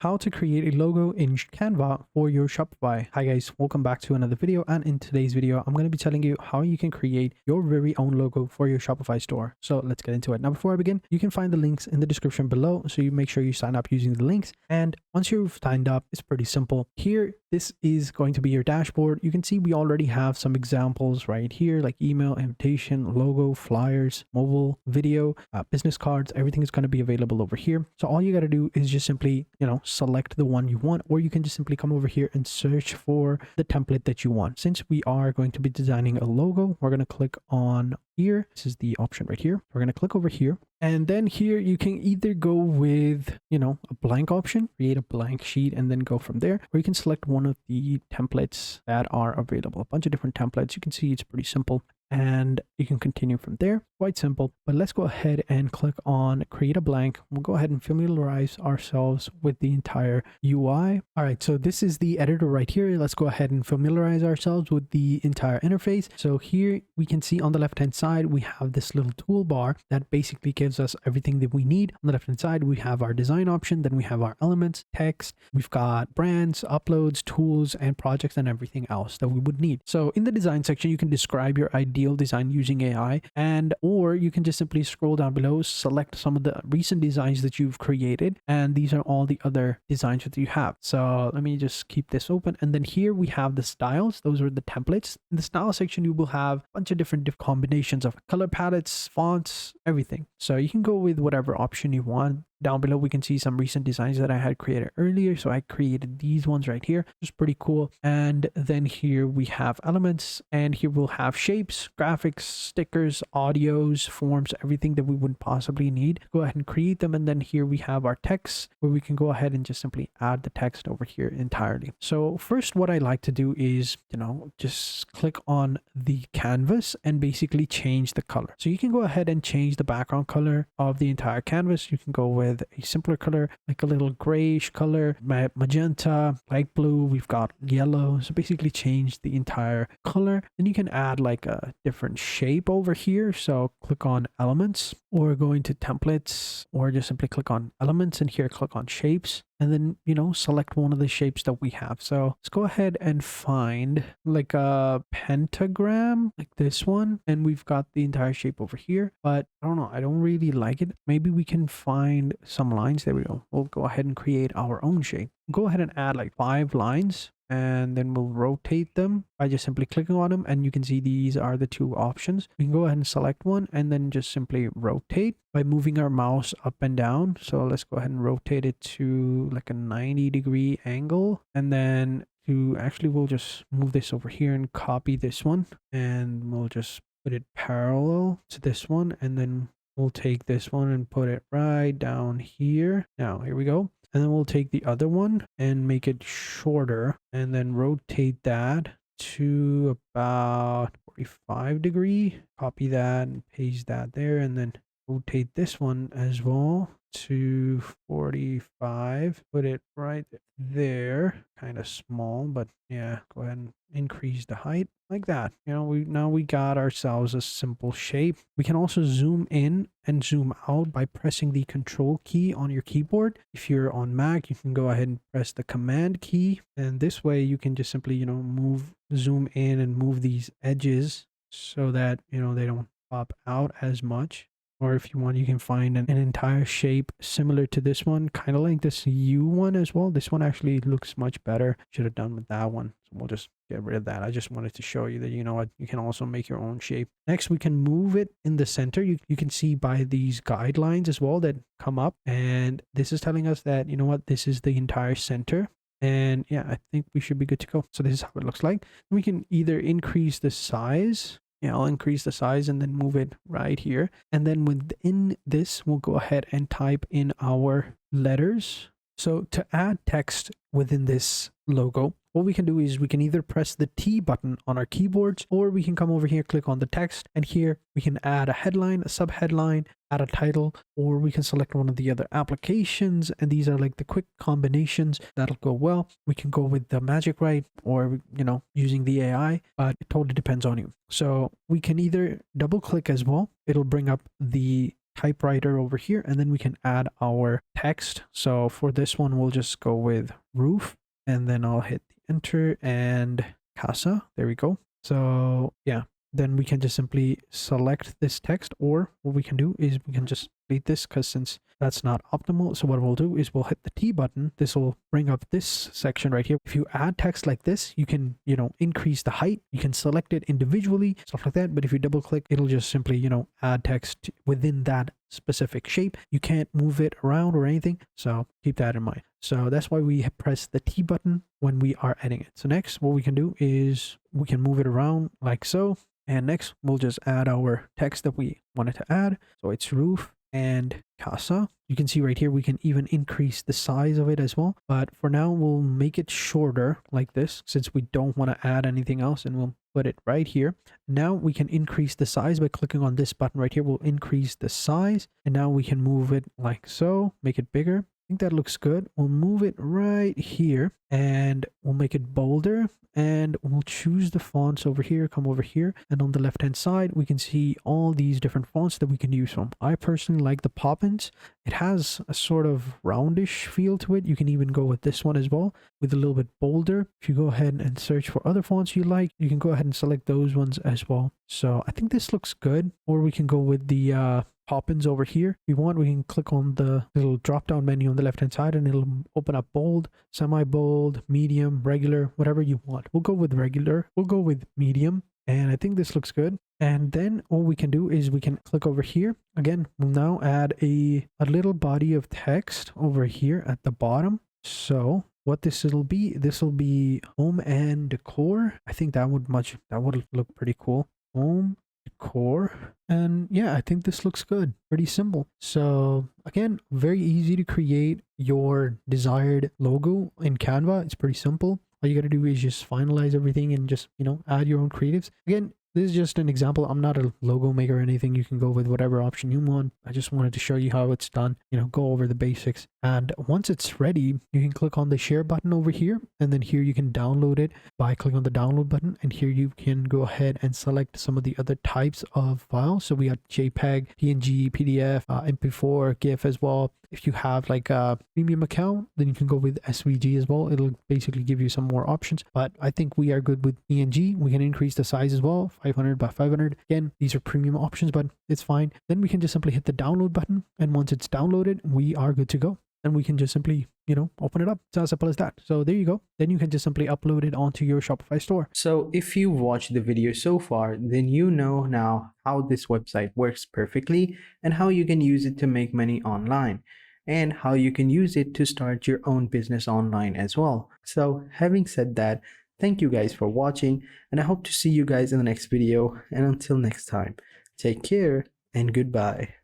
How to create a logo in Canva for your Shopify. Hi guys, welcome back to another video, and in today's video I'm going to be telling you how you can create your very own logo for your Shopify store. So let's get into it. Now before I begin, you can find the links in the description below, so you make sure you sign up using the links, and once you've signed up, it's pretty simple. Here, this is going to be your dashboard. You can see we already have some examples right here, like email, invitation, logo, flyers, mobile, video, business cards. Everything is going to be available over here. So all you got to do is just simply, select the one you want, or you can just simply come over here and search for the template that you want. Since we are going to be designing a logo, we're going to click on here. This is the option right here. We're going to click over here, and then here you can either go with, a blank option, create a blank sheet, and then go from there, or you can select one of the templates that are available. A bunch of different templates. You can see it's pretty simple, and you can continue from there. Quite simple. But let's go ahead and click on create a blank. We'll go ahead and familiarize ourselves with the entire UI. All right, so this is the editor right here. Let's go ahead and familiarize ourselves with the entire interface. So here we can see on the left hand side we have this little toolbar that basically gives us everything that we need. On the left hand side we have our design option, then we have our elements, text, we've got brands, uploads, tools, and projects, and everything else that we would need. So in the design section you can describe your ideal design using AI, or you can just simply scroll down below, select some of the recent designs that you've created, and these are all the other designs that you have. So let me just keep this open, and then here we have the styles. Those are the templates. In the style section you will have a bunch of different combinations of color palettes, fonts, everything. So you can go with whatever option you want. Down below we can see some recent designs that I had created earlier. So I created these ones right here, which is pretty cool. And then here we have elements, and here we'll have shapes, graphics, stickers, audios, forms, everything that we would possibly need. Go ahead and create them. And then here we have our text, where we can go ahead and just simply add the text over here entirely. So first, what I like to do is, just click on the canvas and basically change the color. So you can go ahead and change the background color of the entire canvas. You can go with a simpler color, like a little grayish color, magenta, light blue, we've got yellow. So basically change the entire color. And you can add like a different shape over here. So click on elements, or go into templates, or just simply click on elements, and here click on shapes, and then select one of the shapes that we have. So let's go ahead and find like a pentagram, like this one, and we've got the entire shape over here. But I don't know, I don't really like it. Maybe we can find some lines. There we go. We'll go ahead and create our own shape. Go ahead and add like 5 lines, and then we'll rotate them by just simply clicking on them, and you can see these are the 2 options. We can go ahead and select one, and then just simply rotate by moving our mouse up and down. So let's go ahead and rotate it to like a 90-degree angle, and then we'll just move this over here and copy this one, and we'll just put it parallel to this one, and then we'll take this one and put it right down here. Now here we go. And then we'll take the other one and make it shorter, and then rotate that to about 45 degree. Copy that and paste that there, and then rotate this one as well to 45. Put it right there. Kind of small, but yeah, go ahead and increase the height like that. We got ourselves a simple shape. We can also zoom in and zoom out by pressing the control key on your keyboard. If you're on Mac, you can go ahead and press the command key, and this way you can just simply zoom in and move these edges so that they don't pop out as much. Or if you want, you can find an entire shape similar to this one, kind of like this U one as well. This one actually looks much better. Should have done with that one. So we'll just get rid of that. I just wanted to show you that, you can also make your own shape. Next, we can move it in the center. You can see by these guidelines as well that come up. And this is telling us that, this is the entire center. And yeah, I think we should be good to go. So this is how it looks like. We can either increase the size. Yeah, I'll increase the size and then move it right here. And then within this, we'll go ahead and type in our letters. So to add text within this logo, what we can do is we can either press the T button on our keyboards, or we can come over here, click on the text, and here we can add a headline, a subheadline, add a title, or we can select one of the other applications. And these are like the quick combinations that'll go well. We can go with the magic write, or, using the AI, but it totally depends on you. So we can either double click as well. It'll bring up the typewriter over here, and then we can add our text. So for this one, we'll just go with roof, and then I'll hit the enter and casa. There we go. So yeah, then we can just simply select this text, or what we can do is we can just delete this, because since that's not optimal, so what we'll do is we'll hit the T button. This will bring up this section right here. If you add text like this, you can, increase the height. You can select it individually, stuff like that. But if you double click, it'll just simply, add text within that specific shape. You can't move it around or anything. So keep that in mind. So that's why we press the T button when we are editing it. So next, what we can do is we can move it around like so. And next, we'll just add our text that we wanted to add. So it's roof and casa. You can see right here, we can even increase the size of it as well. But for now, we'll make it shorter like this, since we don't want to add anything else, and we'll put it right here. Now we can increase the size by clicking on this button right here. We'll increase the size, and now we can move it like so, make it bigger. I think that looks good. We'll move it right here, and we'll make it bolder, and we'll choose the fonts over here, come over here, and on the left hand side we can see all these different fonts that we can use from. I personally like the Poppins. It has a sort of roundish feel to it. You can even go with this one as well, with a little bit bolder. If you go ahead and search for other fonts you like, you can go ahead and select those ones as well. So I think this looks good. Or we can go with the Poppins over here. If we want, we can click on the little drop down menu on the left hand side, and it'll open up bold, semi bold, medium, regular, whatever you want. We'll go with regular. We'll go with medium. And I think this looks good. And then all we can do is we can click over here. Again, we'll now add a little body of text over here at the bottom. So what this will be home and decor. I think that would look pretty cool. Home decor. And yeah, I think this looks good. Pretty simple. So again, very easy to create your desired logo in Canva. It's pretty simple. All you got to do is just finalize everything and just, add your own creatives. Again, this is just an example. I'm not a logo maker or anything. You can go with whatever option you want. I just wanted to show you how it's done, go over the basics. And once it's ready, you can click on the share button over here. And then here you can download it by clicking on the download button. And here you can go ahead and select some of the other types of files. So we got JPEG, PNG, PDF, MP4, GIF as well. If you have like a premium account, then you can go with SVG as well. It'll basically give you some more options, but I think we are good with PNG. We can increase the size as well, 500 by 500. Again, these are premium options, but it's fine. Then we can just simply hit the download button, and once it's downloaded, we are good to go. And we can just simply, open it up. It's as simple as that. So there you go. Then you can just simply upload it onto your Shopify store. So if you watched the video so far, then you know now how this website works perfectly and how you can use it to make money online, and how you can use it to start your own business online as well. So having said that, thank you guys for watching, and I hope to see you guys in the next video. And until next time, take care and goodbye.